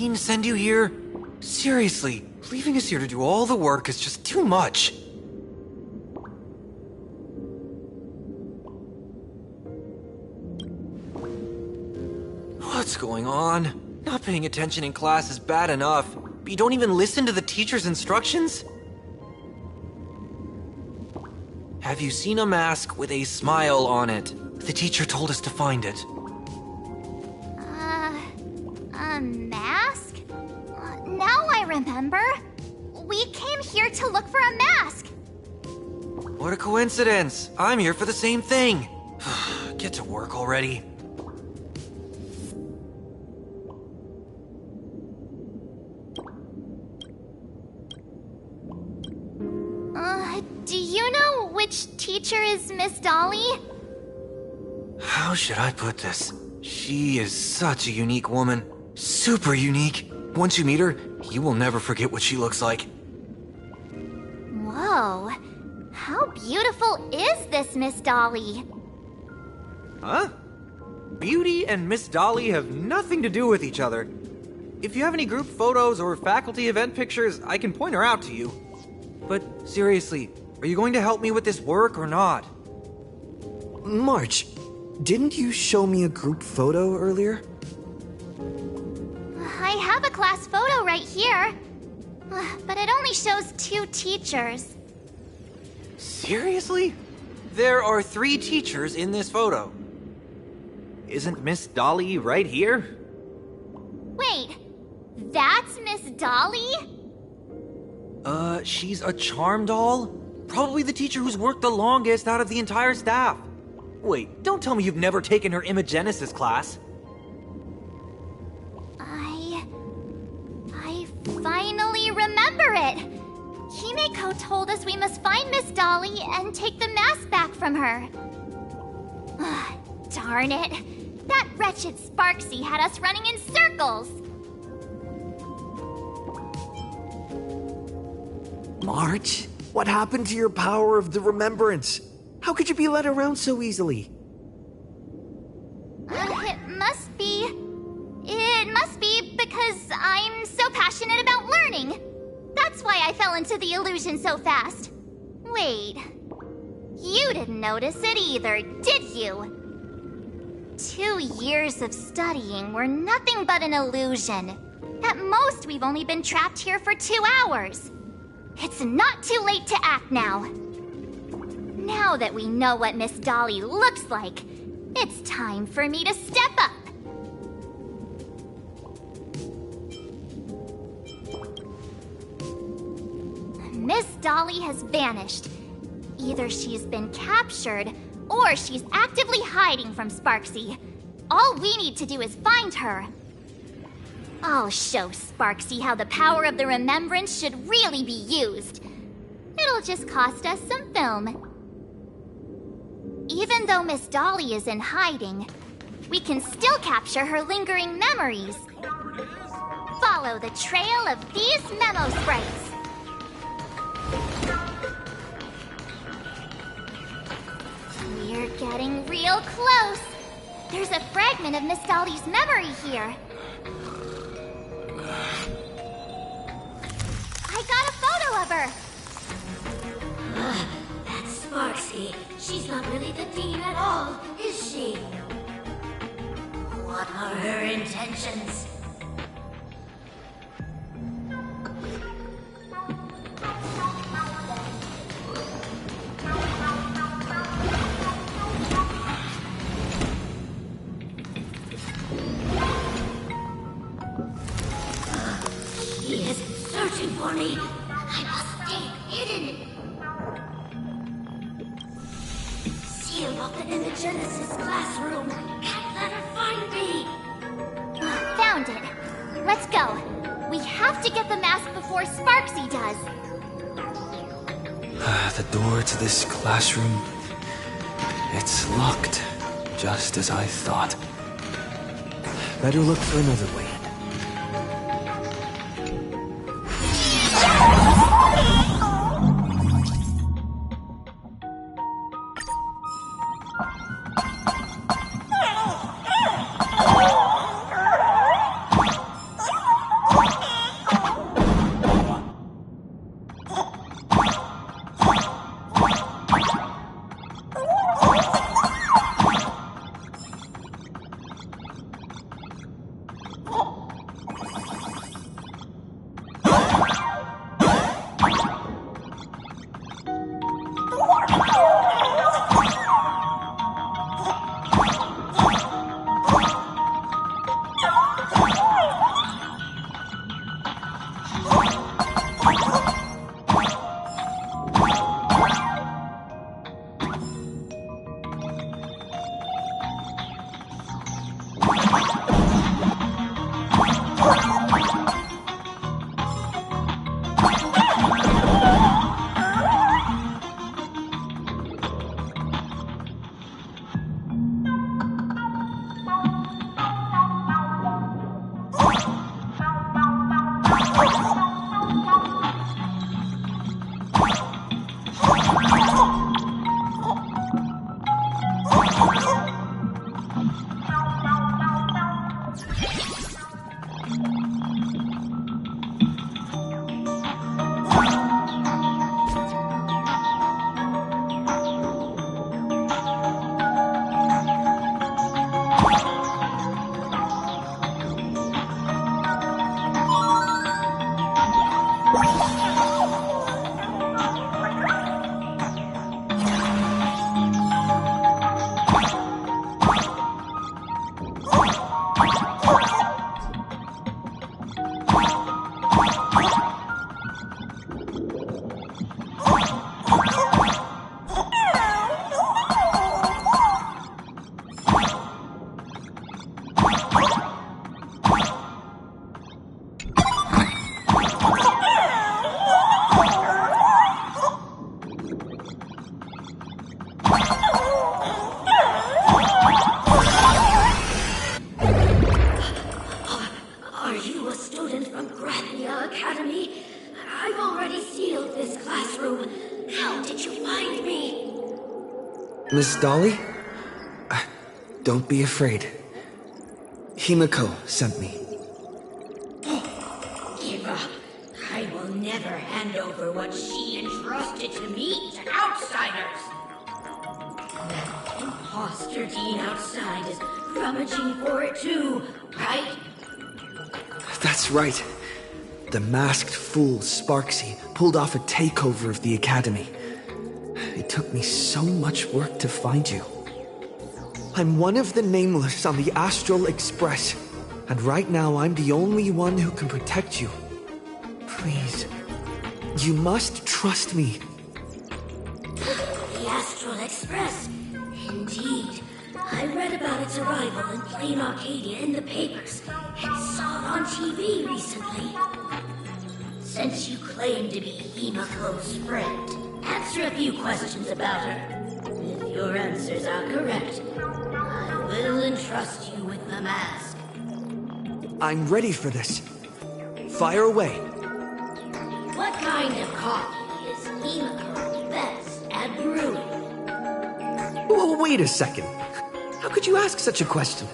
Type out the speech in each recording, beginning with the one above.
Dean send you here? Seriously, leaving us here to do all the work is just too much. What's going on? Not paying attention in class is bad enough, but you don't even listen to the teacher's instructions? Have you seen a mask with a smile on it? The teacher told us to find it. A mask? Now I remember. We came here to look for a mask. What a coincidence. I'm here for the same thing. Get to work already. Do you know which teacher is Miss Dolly? How should I put this? She is such a unique woman. Super unique. Once you meet her, you will never forget what she looks like. Whoa. How beautiful is this Miss Dolly? Huh? Beauty and Miss Dolly have nothing to do with each other. If you have any group photos or faculty event pictures, I can point her out to you. But seriously, are you going to help me with this work or not? March, didn't you show me a group photo earlier? I have a class photo right here. But it only shows 2 teachers. Seriously? There are 3 teachers in this photo. Isn't Miss Dolly right here? Wait, that's Miss Dolly? She's a charm doll? Probably the teacher who's worked the longest out of the entire staff. Wait, don't tell me you've never taken her Imagenesis class. I finally remember it! Himeko told us we must find Miss Dolly and take the mask back from her. Darn it! That wretched Sparksy had us running in circles! March, what happened to your power of the remembrance? How could you be led around so easily? It must be because I'm so passionate about learning. That's why I fell into the illusion so fast. Wait, you didn't notice it either, did you? 2 years of studying were nothing but an illusion. At most, we've only been trapped here for 2 hours. It's not too late to act now. Now that we know what Miss Dolly looks like, it's time for me to step up. Miss Dolly has vanished. Either she's been captured, or she's actively hiding from Sparksy. All we need to do is find her. I'll show Sparksy how the power of the remembrance should really be used. It'll just cost us some film. Even though Miss Dolly is in hiding, we can still capture her lingering memories. Follow the trail of these memo sprites. We're getting real close. There's a fragment of Miss Dolly's memory here. I got a photo of her. That's Sparksy. She's not really the dean at all, is she? What are her intentions? She is searching for me. I must stay hidden. Sealed off the Imagenesis classroom. Can't let her find me. Found it. Let's go. We have to get the mask before Sparksy does. The door to this classroom... it's locked, just as I thought. Better look for another way in. Miss Dolly? Don't be afraid. Himiko sent me. Give up. I will never hand over what she entrusted to me to outsiders. That imposter Dean outside is rummaging for it too, right? That's right. The masked fool Sparksy pulled off a takeover of the academy. It took me so much work to find you. I'm one of the Nameless on the Astral Express, and right now I'm the only one who can protect you. Please, you must trust me. The Astral Express? Indeed. I read about its arrival in Plain Arcadia in the papers, and saw it on TV recently. Since you claim to be Himiko's friend, answer a few questions about her. If your answers are correct, I will entrust you with the mask. I'm ready for this. Fire away. What kind of coffee is Himiko best at brewing? Oh, wait a second. How could you ask such a question?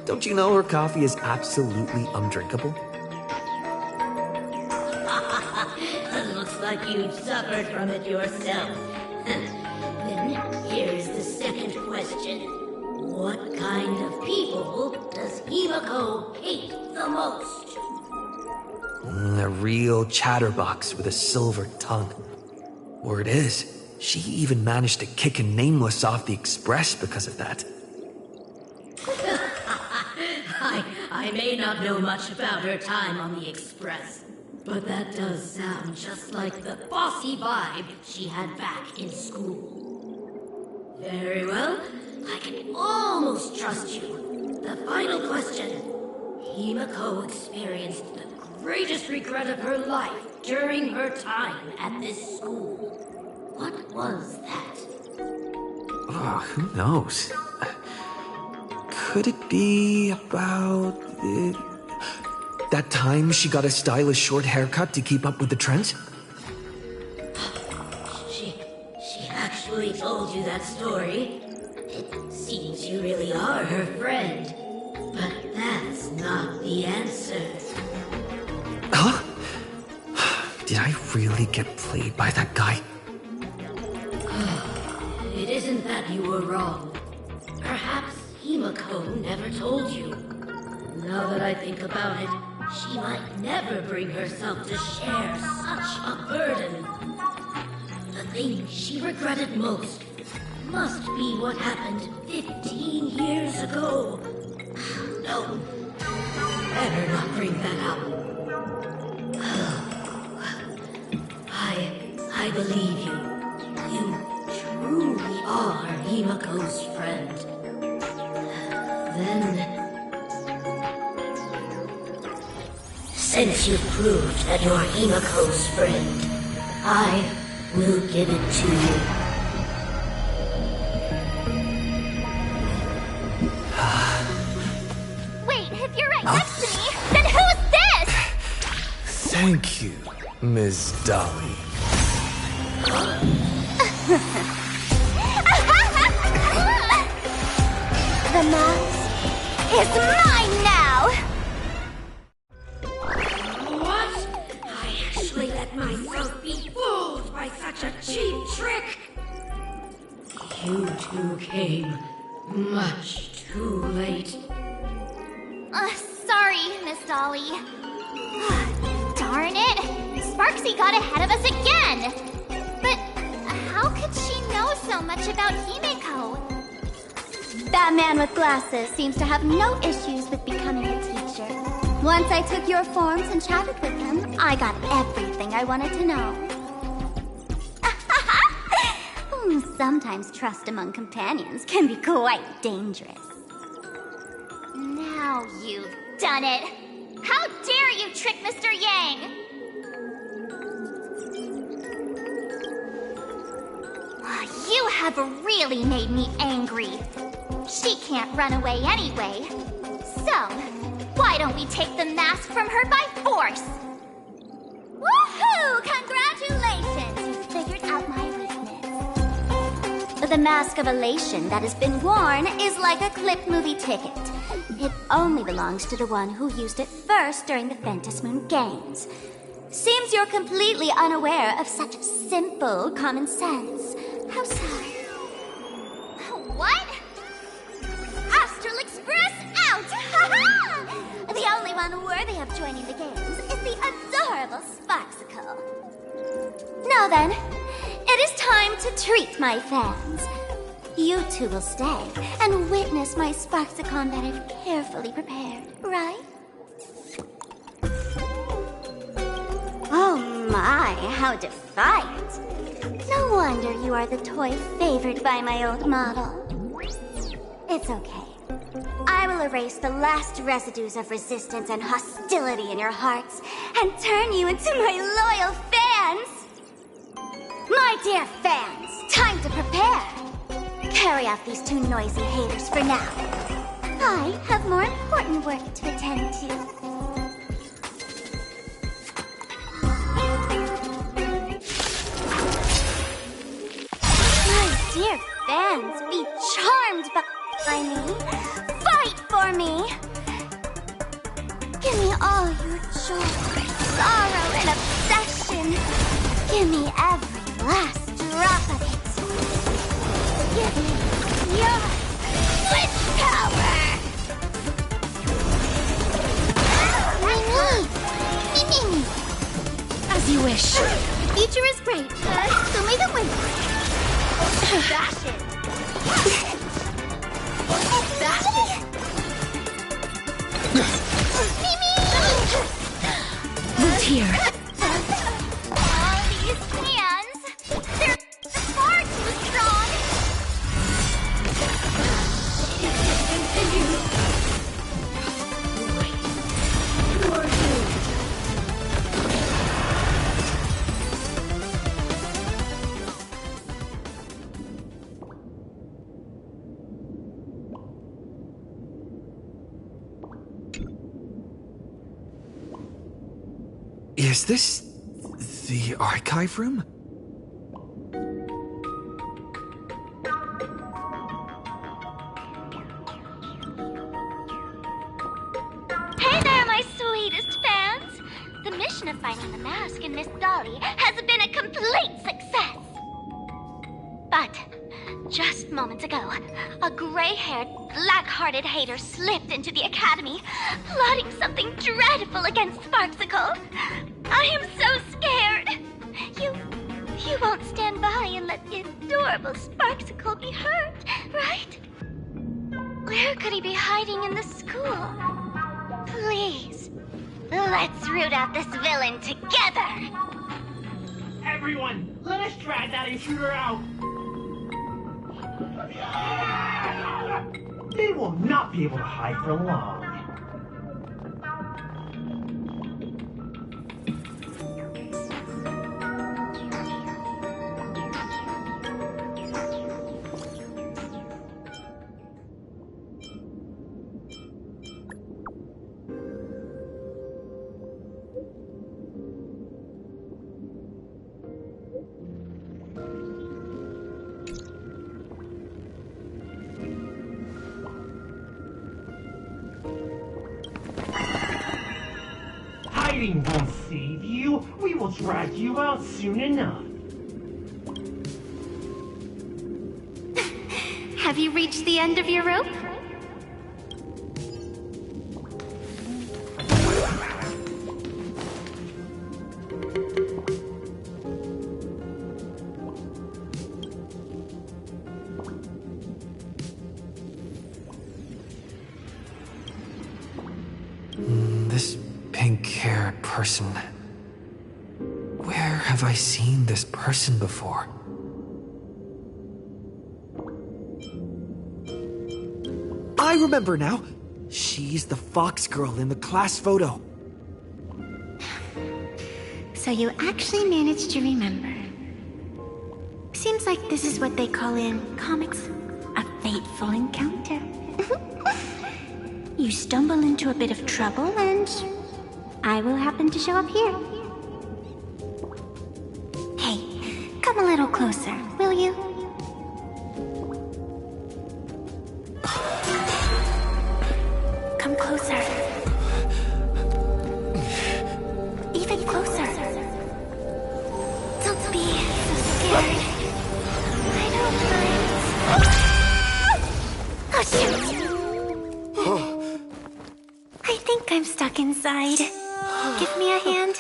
Don't you know her coffee is absolutely undrinkable? Looks like you've suffered from it yourself. Then here's the second question. What kind of people does Himiko hate the most? A real chatterbox with a silver tongue. Word is, she even managed to kick a Nameless off the Express because of that. I may not know much about her time on the Express, but that does sound just like the bossy vibe she had back in school. Very well, I can almost trust you. The final question. Himiko experienced the greatest regret of her life during her time at this school. What was that? Oh, who knows? Could it be about that time she got a stylish short haircut to keep up with the trends? She actually told you that story. It seems you really are her friend. But that's not the answer. Huh? Did I really get played by that guy? It isn't that that you were wrong. Perhaps Himiko never told you. Now that I think about it, she might never bring herself to share such a burden. The thing she regretted most must be what happened 15 years ago. No, better not bring that up. I believe you. You truly are Himiko's friend. Then, since you've proved that you're Himiko's friend, I will give it to you. Wait, if you're right next to me, then who's this? Thank you, Ms. Dolly. The mask is mine now! What? I actually let myself be fooled by such a cheap trick! You two came much too late. Sorry, Miss Dolly. Darn it! Sparksy got ahead of us again! But how could she know so much about Himiko? That man with glasses seems to have no issues with becoming a teacher. Once I took your forms and chatted with him, I got everything I wanted to know. Sometimes trust among companions can be quite dangerous. Now you've done it! How dare you trick Mr. Yang! You have really made me angry. She can't run away anyway. So, why don't we take the mask from her by force? Woohoo! Congratulations! You figured out my weakness. The mask of elation that has been worn is like a clip movie ticket. It only belongs to the one who used it first during the Ventus Moon Games. Seems you're completely unaware of such simple common sense. How sad. What? Astral Express out! The only one worthy of joining the games is the adorable Sparksicle. Now then, it is time to treat my fans. You two will stay and witness my Sparksicon that I've carefully prepared, right? Oh my, how defiant. No wonder you are the toy favored by my old model. It's okay. I will erase the last residues of resistance and hostility in your hearts and turn you into my loyal fans! My dear fans, time to prepare! Carry off these two noisy haters for now. I have more important work to attend to. My dear fans, be charmed by me. Fight for me. Give me all your joy, sorrow, and obsession. Give me every last drop of it. Give me your switch power. Mimi. As you wish. The future is bright, so may the wind. Bash it! Bash it! Move here. All these hands, they're far too strong. Is this the archive room? Hey there, my sweetest fans! The mission of finding the mask and Miss Dolly has been a complete success. But Just moments ago, a gray-haired, black-hearted hater slipped into the academy, plotting something dreadful against Sparksicle. I am so scared. You won't stand by and let the adorable Sparksicle be hurt, right? Where could he be hiding in the school? Please, let's root out this villain together. Everyone, let us drag that intruder out! They will not be able to hide for long. Hiding won't save you. We will drag you out soon enough. Have you reached the end of your rope? This pink-haired person. Where have I seen this person before? I remember now! She's the fox girl in the class photo. So you actually managed to remember. Seems like this is what they call in comics a fateful encounter. You stumble into a bit of trouble and I will happen to show up here. Hey, come a little closer, will you? Come closer. Even closer. Don't be so scared. I don't mind. Oh, shoot. I think I'm stuck inside. Give me a hand.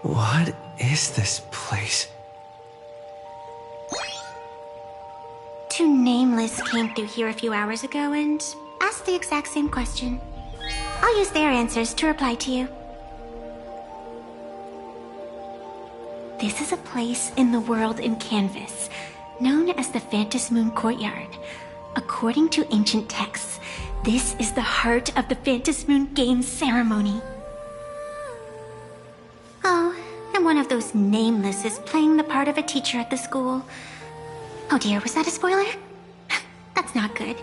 What is this place? Two nameless came through here a few hours ago and asked the exact same question. I'll use their answers to reply to you. This is a place in the world in Canvas, known as the Phantom Moon Courtyard. According to ancient texts, this is the heart of the Phantom Moon Games ceremony. Oh, and one of those nameless is playing the part of a teacher at the school. Oh dear, was that a spoiler? That's not good.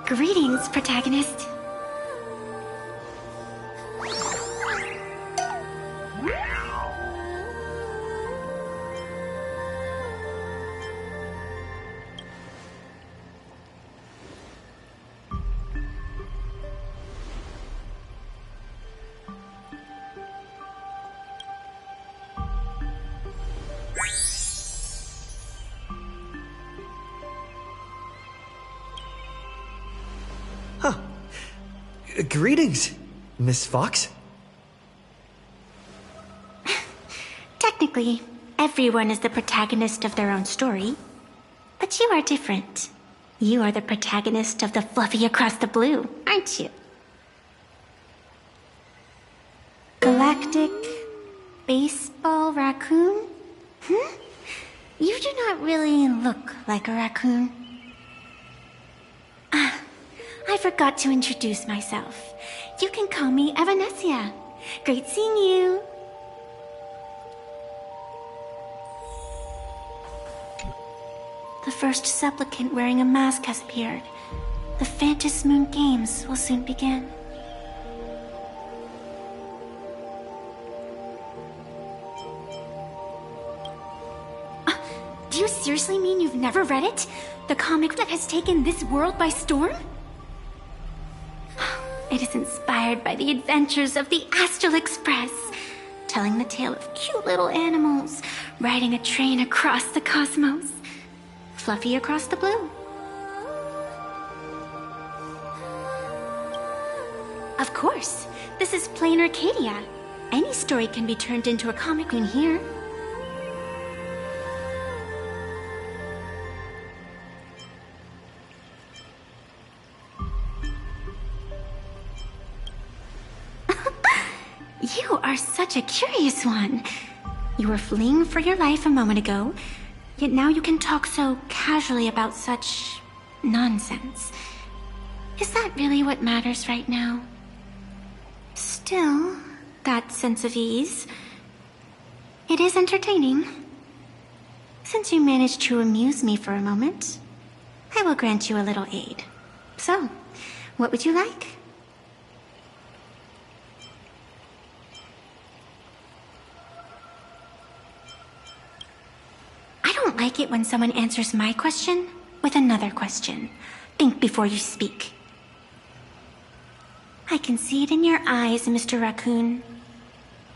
Greetings, protagonist. Greetings, Miss Fox. Technically, everyone is the protagonist of their own story. But you are different. You are the protagonist of the Fluffy Across the Blue, aren't you? Galactic Baseball Raccoon? You do not really look like a raccoon. I forgot to introduce myself. You can call me Evanessia. Great seeing you. The first supplicant wearing a mask has appeared. The Phantom Moon Games will soon begin. Do you seriously mean you've never read it? The comic that has taken this world by storm? It is inspired by the adventures of the Astral Express, telling the tale of cute little animals riding a train across the cosmos, fluffy across the blue. Of course, this is plain Arcadia. Any story can be turned into a comic in here. You are such a curious one. You were fleeing for your life a moment ago, yet now you can talk so casually about such nonsense. Is that really what matters right now? Still, that sense of ease, it is entertaining. Since you managed to amuse me for a moment, I will grant you a little aid. So, what would you like? I don't like it when someone answers my question with another question. Think before you speak. I can see it in your eyes, Mr. Raccoon.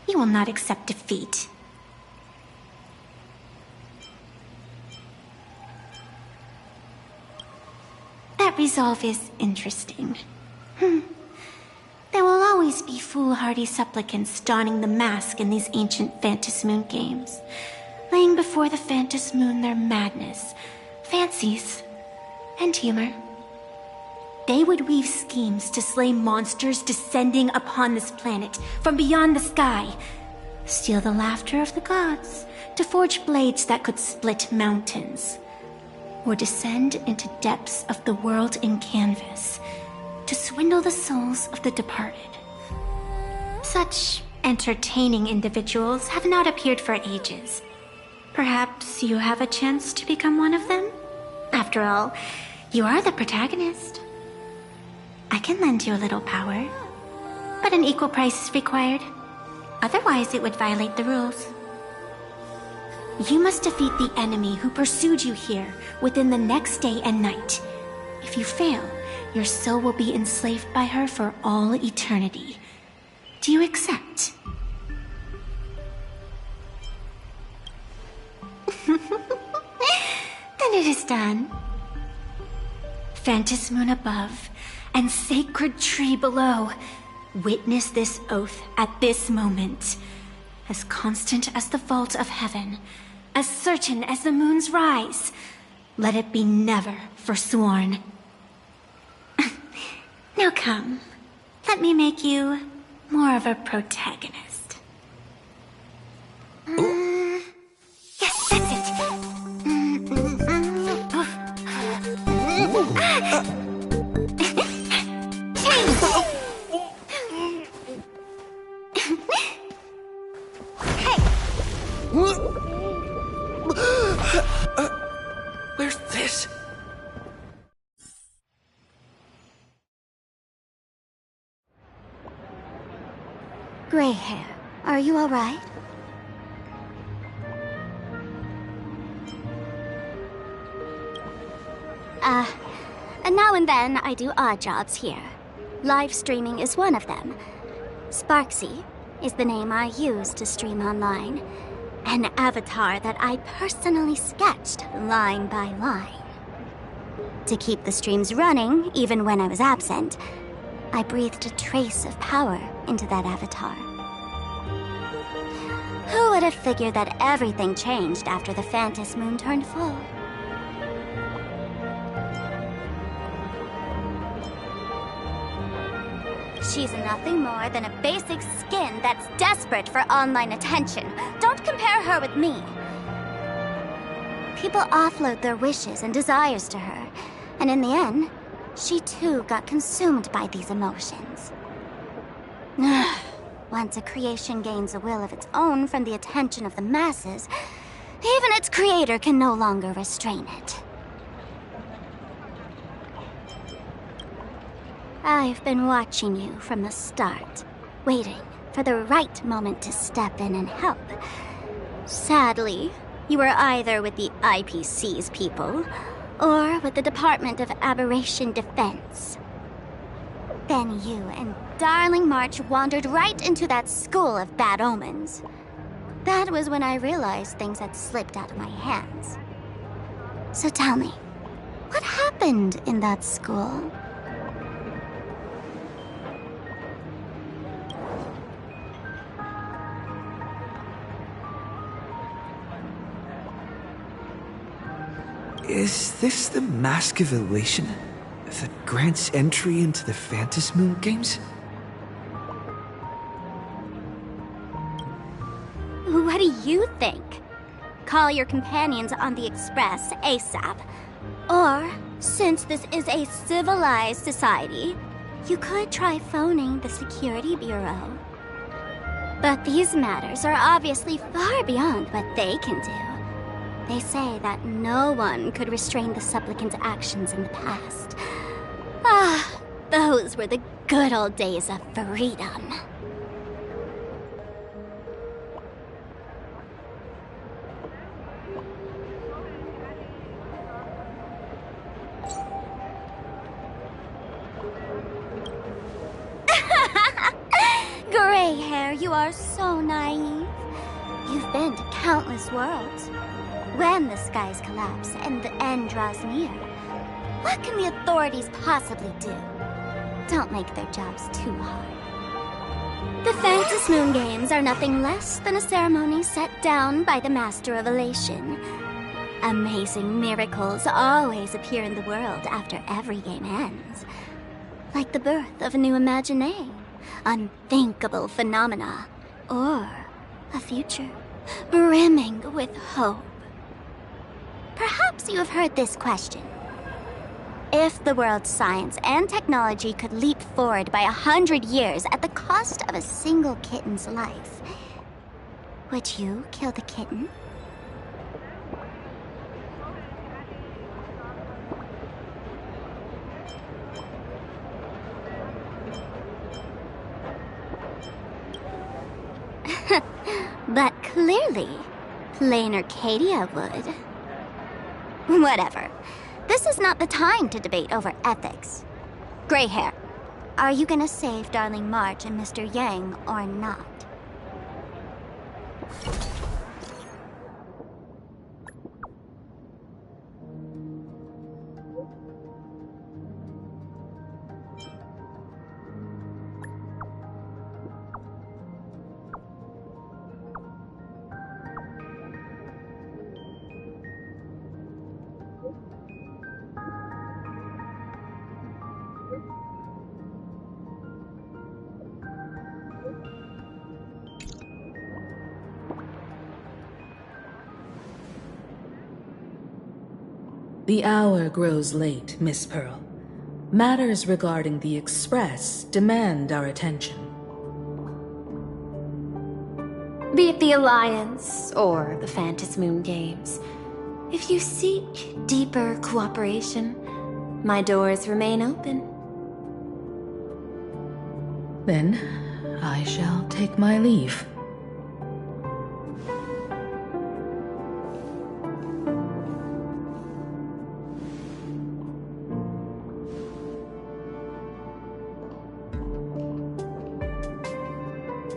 You will not accept defeat. That resolve is interesting. There will always be foolhardy supplicants donning the mask in these ancient Phantas Moon games, laying before the Phantas Moon their madness, fancies, and humor. They would weave schemes to slay monsters descending upon this planet from beyond the sky, steal the laughter of the gods to forge blades that could split mountains, or descend into depths of the world in canvas to swindle the souls of the departed. Such entertaining individuals have not appeared for ages. Perhaps you have a chance to become one of them? After all, you are the protagonist. I can lend you a little power, but an equal price is required. Otherwise, it would violate the rules. You must defeat the enemy who pursued you here within the next day and night. If you fail, your soul will be enslaved by her for all eternity. Do you accept? Then it is done. Phantas Moon above and sacred tree below, witness this oath at this moment. As constant as the vault of heaven, as certain as the moon's rise, let it be never forsworn. Now come, let me make you more of a protagonist. Yes, that's it. Where's this? Gray hair, are you all right? Now and then I do odd jobs here. Live streaming is one of them. Sparksy is the name I use to stream online. An avatar that I personally sketched line by line. To keep the streams running, even when I was absent, I breathed a trace of power into that avatar. Who would have figured that everything changed after the Phantas Moon turned full? She's nothing more than a basic skin that's desperate for online attention. Don't compare her with me. People offload their wishes and desires to her, and in the end, she too got consumed by these emotions. Once a creation gains a will of its own from the attention of the masses, even its creator can no longer restrain it. I've been watching you from the start, waiting for the right moment to step in and help. Sadly, You were either with the IPC's people, or with the Department of Aberration Defense. Then you and Darling March wandered right into that school of bad omens. That was when I realized things had slipped out of my hands. So tell me, what happened in that school? Is this the Mask of Elation that grants entry into the Phantasmoon games? What do you think? Call your companions on the Express ASAP. Or, since this is a civilized society, you could try phoning the Security Bureau. But these matters are obviously far beyond what they can do. They say that no one could restrain the supplicant's actions in the past. Ah, those were the good old days of freedom. Gray hair, you are so naive. You've been to countless worlds. When the skies collapse and the end draws near, what can the authorities possibly do? Don't make their jobs too hard. The Phantasmoon Games are nothing less than a ceremony set down by the Master of Elation. Amazing miracles always appear in the world after every game ends. Like the birth of a new imagination, unthinkable phenomena, or a future brimming with hope. Perhaps you have heard this question. If the world's science and technology could leap forward by 100 years at the cost of a single kitten's life, would you kill the kitten? But clearly, plain Arcadia would. Whatever. This is not the time to debate over ethics. Gray hair, are you gonna save Darling March and Mr. Yang or not? The hour grows late, Miss Pearl. Matters regarding the Express demand our attention. Be it the Alliance or the Phantasmoon Games, if you seek deeper cooperation, my doors remain open. Then, I shall take my leave.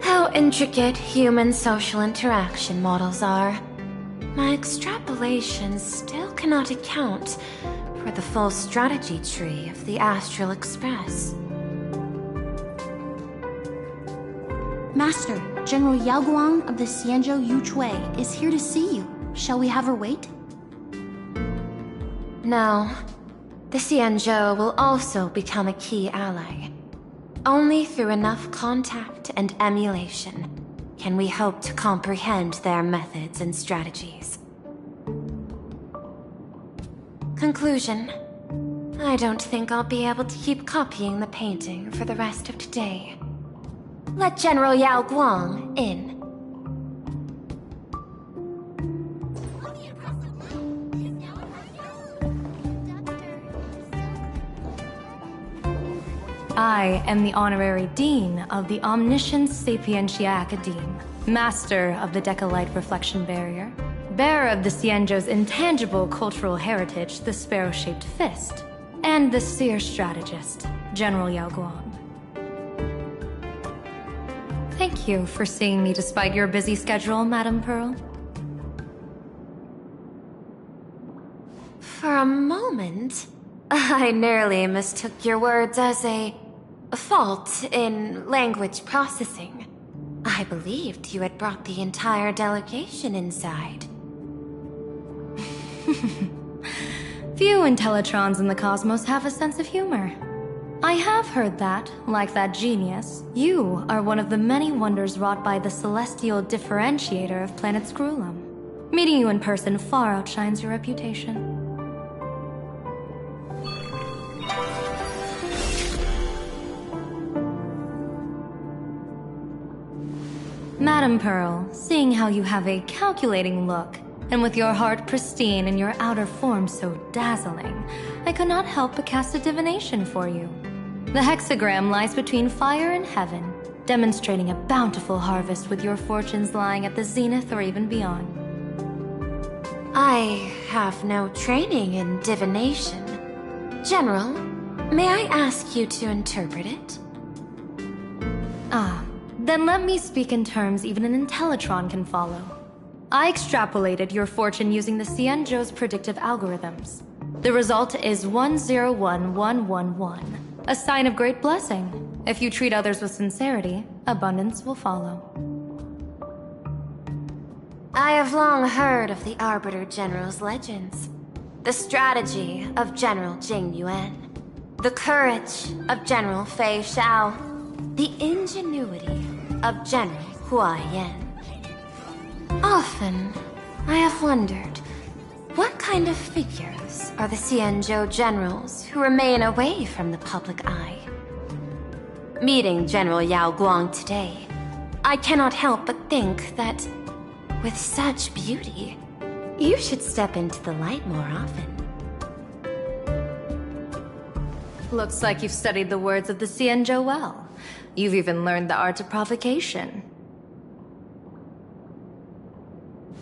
How intricate human social interaction models are. My extrapolations still cannot account for the full strategy tree of the Astral Express. Master, General Yao Guang of the Xianzhou Yuchui is here to see you. Shall we have her wait? No. The Xianzhou will also become a key ally. Only through enough contact and emulation can we hope to comprehend their methods and strategies. Conclusion. I don't think I'll be able to keep copying the painting for the rest of today. Let General Yao Guang in. I am the Honorary Dean of the Omniscience Sapientia Academe, Master of the Decalite Reflection Barrier, bearer of the Xianzhou's intangible cultural heritage, the sparrow-shaped fist, and the seer strategist, General Yao Guang. Thank you for seeing me despite your busy schedule, Madame Pearl. For a moment, I nearly mistook your words as a fault in language processing. I believed you had brought the entire delegation inside. Few Intellitrons in the cosmos have a sense of humor. I have heard that, like that genius, you are one of the many wonders wrought by the celestial differentiator of planet Screwlum. Meeting you in person far outshines your reputation. Madame Pearl, seeing how you have a calculating look, and with your heart pristine and your outer form so dazzling, I could not help but cast a divination for you. The hexagram lies between fire and heaven, demonstrating a bountiful harvest with your fortunes lying at the zenith or even beyond. I have no training in divination. General, may I ask you to interpret it? Then let me speak in terms even an Intellitron can follow. I extrapolated your fortune using the Xianzhou's predictive algorithms. The result is 101111, a sign of great blessing. If you treat others with sincerity, abundance will follow. I have long heard of the Arbiter General's legends. The strategy of General Jing Yuan. The courage of General Fei Xiao. The ingenuity of General Hua Yan. Often, I have wondered, what kind of figures are the Xianzhou generals who remain away from the public eye? Meeting General Yao Guang today, I cannot help but think that, with such beauty, you should step into the light more often. Looks like you've studied the words of the Xianzhou well. You've even learned the art of provocation.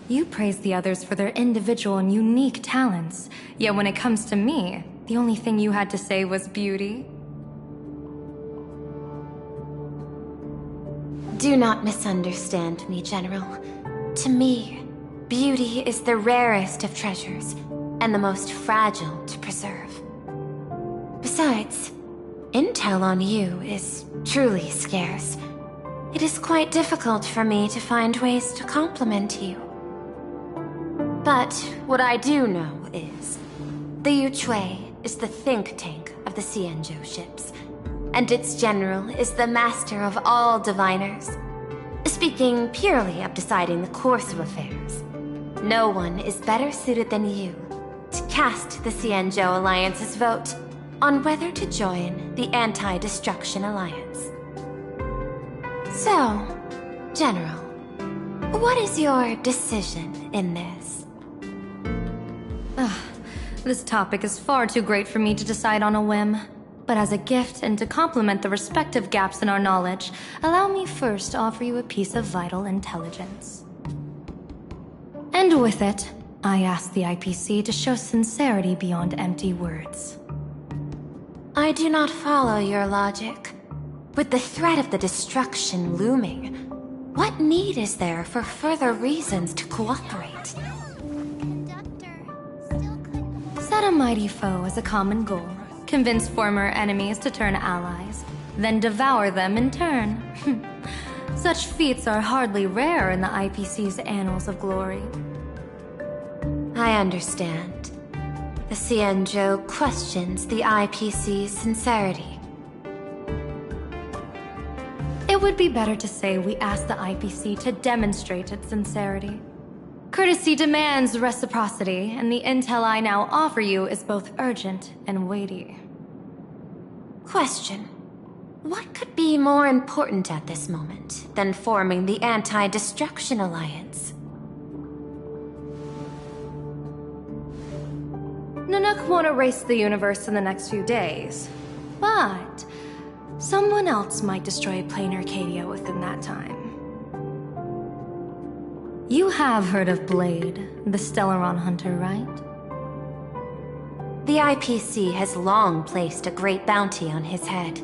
You praise the others for their individual and unique talents, yet when it comes to me, the only thing you had to say was beauty. Do not misunderstand me, General. To me, beauty is the rarest of treasures, and the most fragile to preserve. Besides, intel on you is truly scarce. It is quite difficult for me to find ways to compliment you. But what I do know is, the Yuchui is the think tank of the Xianzhou ships, and its general is the master of all diviners. Speaking purely of deciding the course of affairs, no one is better suited than you to cast the Xianzhou Alliance's vote on whether to join the Anti-Destruction Alliance. So, General, what is your decision in this? This topic is far too great for me to decide on a whim. But as a gift and to complement the respective gaps in our knowledge, allow me first to offer you a piece of vital intelligence. And with it, I ask the IPC to show sincerity beyond empty words. I do not follow your logic. With the threat of the destruction looming, what need is there for further reasons to cooperate? Set a mighty foe as a common goal. Convince former enemies to turn allies, then devour them in turn. Such feats are hardly rare in the IPC's annals of glory. I understand. The Xianzhou questions the IPC's sincerity. It would be better to say we ask the IPC to demonstrate its sincerity. Courtesy demands reciprocity, and the intel I now offer you is both urgent and weighty. Question. What could be more important at this moment than forming the Anti-Destruction Alliance? Nanook won't erase the universe in the next few days, but someone else might destroy plain Arcadia within that time. You have heard of Blade, the Stellaron hunter, right? The IPC has long placed a great bounty on his head,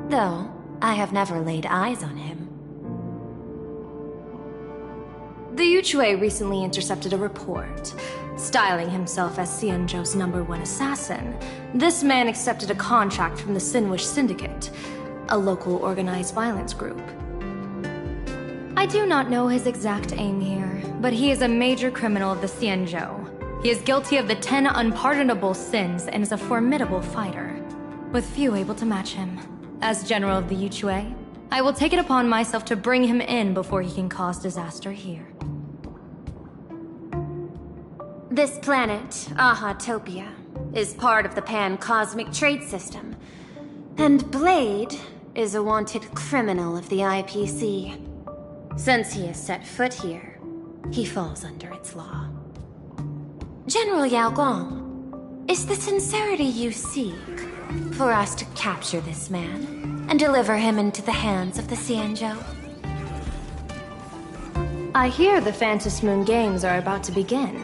though I have never laid eyes on him. The Yuchue recently intercepted a report. Styling himself as Xianzhou's #1 assassin, this man accepted a contract from the Sinwish Syndicate, a local organized violence group. I do not know his exact aim here, but he is a major criminal of the Xianzhou. He is guilty of the 10 unpardonable sins and is a formidable fighter, with few able to match him. As General of the Yuchue, I will take it upon myself to bring him in before he can cause disaster here. This planet, Ahatopia, is part of the pan-cosmic trade system, and Blade is a wanted criminal of the IPC. Since he has set foot here, he falls under its law. General Yao Gong, is the sincerity you seek for us to capture this man and deliver him into the hands of the Xianzhou? I hear the Phantom Moon Games are about to begin,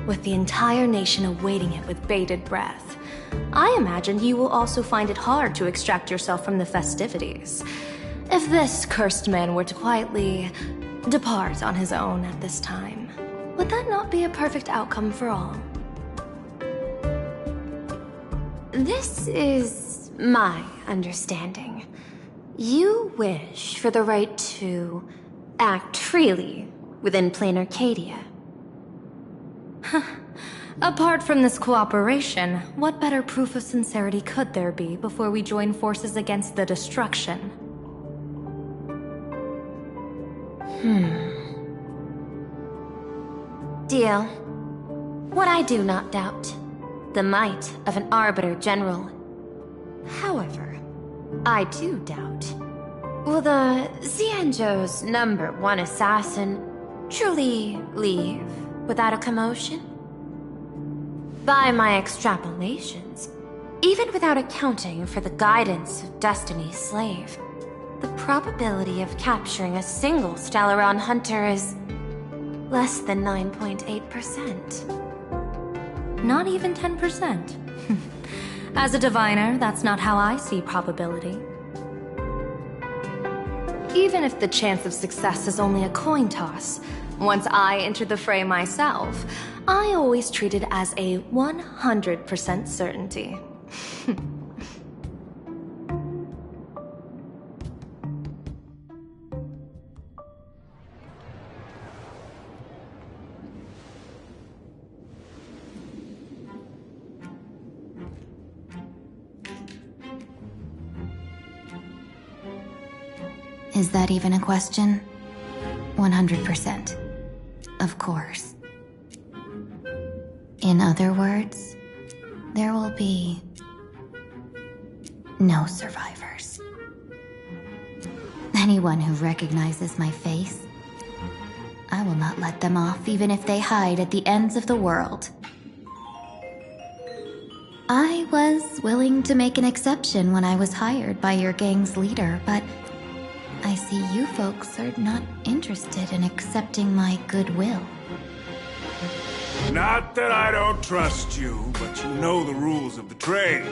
with the entire nation awaiting it with bated breath. I imagine you will also find it hard to extract yourself from the festivities. If this cursed man were to quietly depart on his own at this time, would that not be a perfect outcome for all? This is my understanding. You wish for the right to act freely within plain Arcadia. Apart from this cooperation, what better proof of sincerity could there be before we join forces against the destruction? Deal. What I do not doubt. The might of an Arbiter General. However, I do doubt. Will the Xianzhou's #1 assassin truly leave without a commotion? By my extrapolations, even without accounting for the guidance of Destiny's slave, the probability of capturing a single Stellaron hunter is less than 9.8%. Not even 10%. As a diviner, that's not how I see probability. Even if the chance of success is only a coin toss, once I enter the fray myself, I always treat it as a 100% certainty. Is that even a question? 100%. Of course. In other words, there will be no survivors. Anyone who recognizes my face, I will not let them off even if they hide at the ends of the world. I was willing to make an exception when I was hired by your gang's leader, but I see you folks are not interested in accepting my goodwill. Not that I don't trust you, but you know the rules of the trade.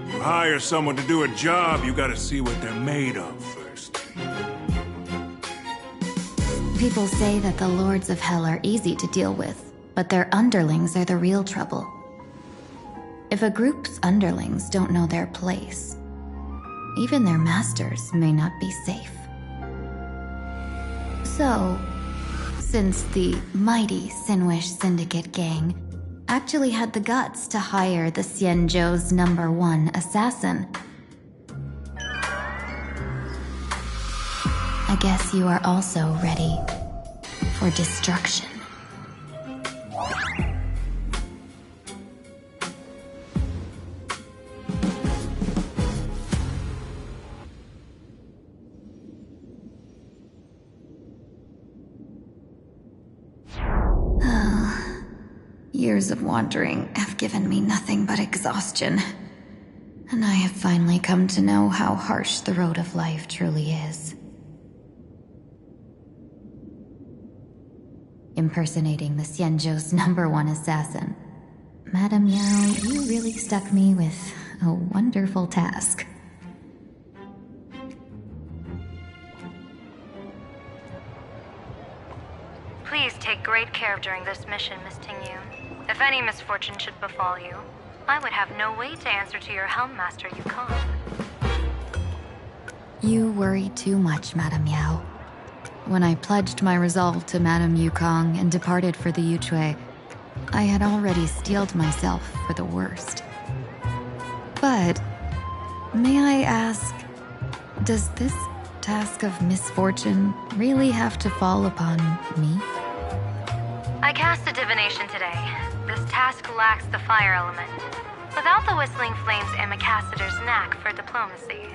You hire someone to do a job, you gotta see what they're made of first. People say that the Lords of Hell are easy to deal with, but their underlings are the real trouble. If a group's underlings don't know their place, even their masters may not be safe. So, since the mighty Sinwish Syndicate gang actually had the guts to hire the Xianzhou's #1 assassin, I guess you are also ready for destruction. Years of wandering have given me nothing but exhaustion, and I have finally come to know how harsh the road of life truly is. impersonating the Xianzhou's #1 assassin. Madame Yao, you really stuck me with a wonderful task. Please take great care during this mission, Miss Tingyun. If any misfortune should befall you, I would have no way to answer to your Helmmaster Yukon. You worry too much, Madame Yao. When I pledged my resolve to Madame Yukong and departed for the Yuchui, I had already steeled myself for the worst. But, may I ask, does this task of misfortune really have to fall upon me? I cast a divination today. This task lacks the fire element. Without the Whistling Flames Ambassador's knack for diplomacy,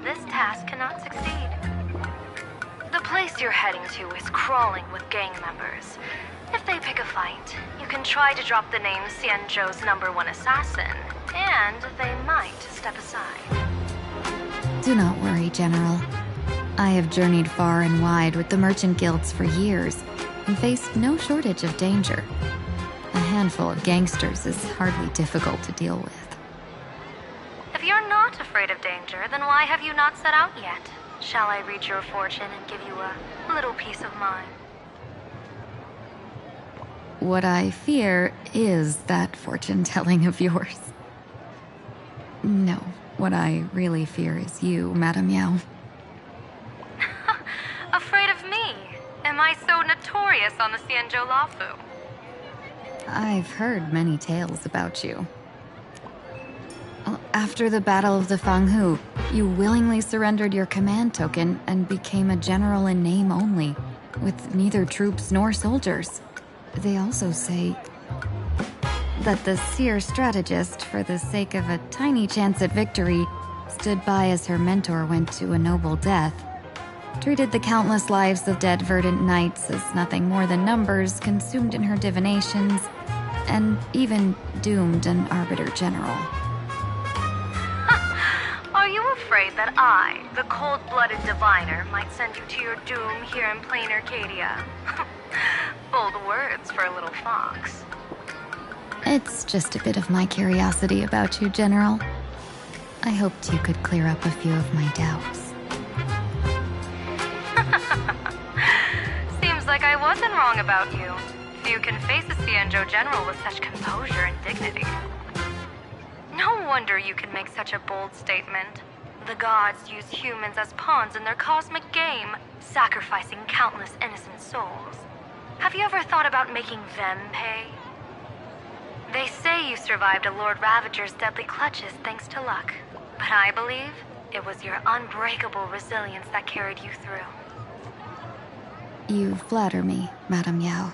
this task cannot succeed. The place you're heading to is crawling with gang members. If they pick a fight, you can try to drop the name Xianzhou's #1 assassin, and they might step aside. Do not worry, General. I have journeyed far and wide with the merchant guilds for years and faced no shortage of danger. A handful of gangsters is hardly difficult to deal with. If you're not afraid of danger, then why have you not set out yet? Shall I read your fortune and give you a little peace of mind? What I fear is that fortune-telling of yours. No, what I really fear is you, Madame Yao. Afraid of me? Am I so notorious on the Xianzhou Lafu? I've heard many tales about you. After the Battle of the Fanghu, you willingly surrendered your command token and became a general in name only, with neither troops nor soldiers. They also say that the seer strategist, for the sake of a tiny chance at victory, stood by as her mentor went to a noble death, treated the countless lives of dead verdant knights as nothing more than numbers consumed in her divinations, and even doomed an arbiter general. Are you afraid that I, the cold-blooded diviner, might send you to your doom here in plain Arcadia? Bold words for a little fox. It's just a bit of my curiosity about you, General. I hoped you could clear up a few of my doubts. Seems like I wasn't wrong about you. Few can face a Xianzhou general with such composure and dignity. No wonder you can make such a bold statement. The gods use humans as pawns in their cosmic game, sacrificing countless innocent souls. Have you ever thought about making them pay? They say you survived a Lord Ravager's deadly clutches thanks to luck, but I believe it was your unbreakable resilience that carried you through. You flatter me, Madame Yao.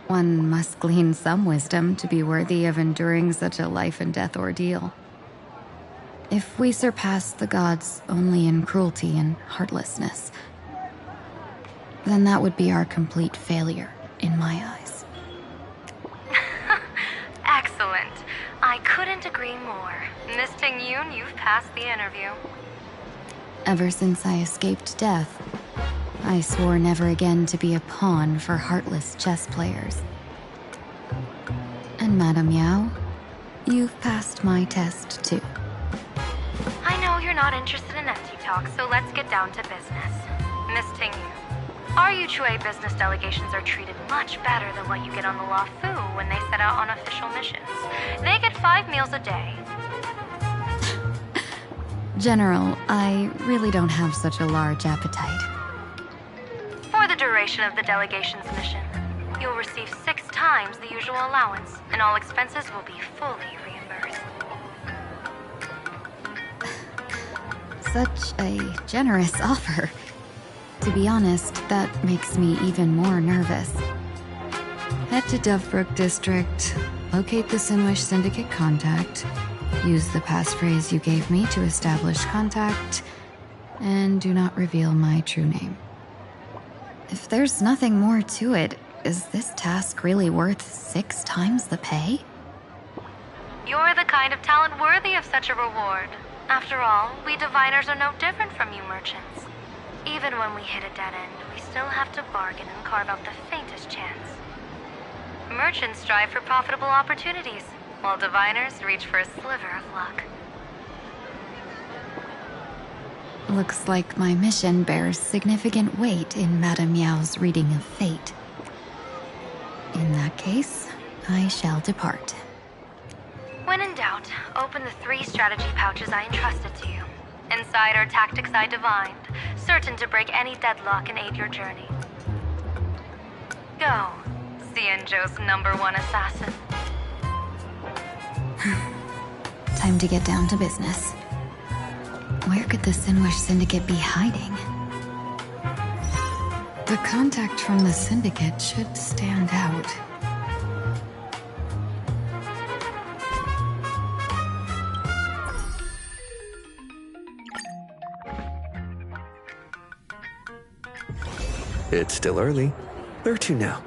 One must glean some wisdom to be worthy of enduring such a life-and-death ordeal. If we surpass the gods only in cruelty and heartlessness, then that would be our complete failure, in my eyes. Excellent. I couldn't agree more. Miss Tingyun, you've passed the interview. Ever since I escaped death, I swore never again to be a pawn for heartless chess players. And Madame Yao, you've passed my test too. I know you're not interested in empty talk, so let's get down to business. Miss Tingyun, our Yuchui business delegations are treated much better than what you get on the Lafu when they set out on official missions. They get 5 meals a day. General, I really don't have such a large appetite. For the duration of the delegation's mission, you'll receive 6 times the usual allowance, and all expenses will be fully reimbursed. Such a generous offer. To be honest, that makes me even more nervous. Head to Dovebrook District, locate the Sinwish Syndicate contact, use the passphrase you gave me to establish contact, and do not reveal my true name. If there's nothing more to it, is this task really worth 6 times the pay? You're the kind of talent worthy of such a reward. After all, we diviners are no different from you merchants. Even when we hit a dead end, we still have to bargain and carve out the faintest chance. Merchants strive for profitable opportunities, while diviners reach for a sliver of luck. Looks like my mission bears significant weight in Madame Meow's reading of fate. In that case, I shall depart. When in doubt, open the 3 strategy pouches I entrusted to you. Inside are tactics I divined, certain to break any deadlock and aid your journey. Go, Xianzhou's #1 assassin. Time to get down to business. Where could the Sinwish Syndicate be hiding? The contact from the Syndicate should stand out. It's still early. Where to now?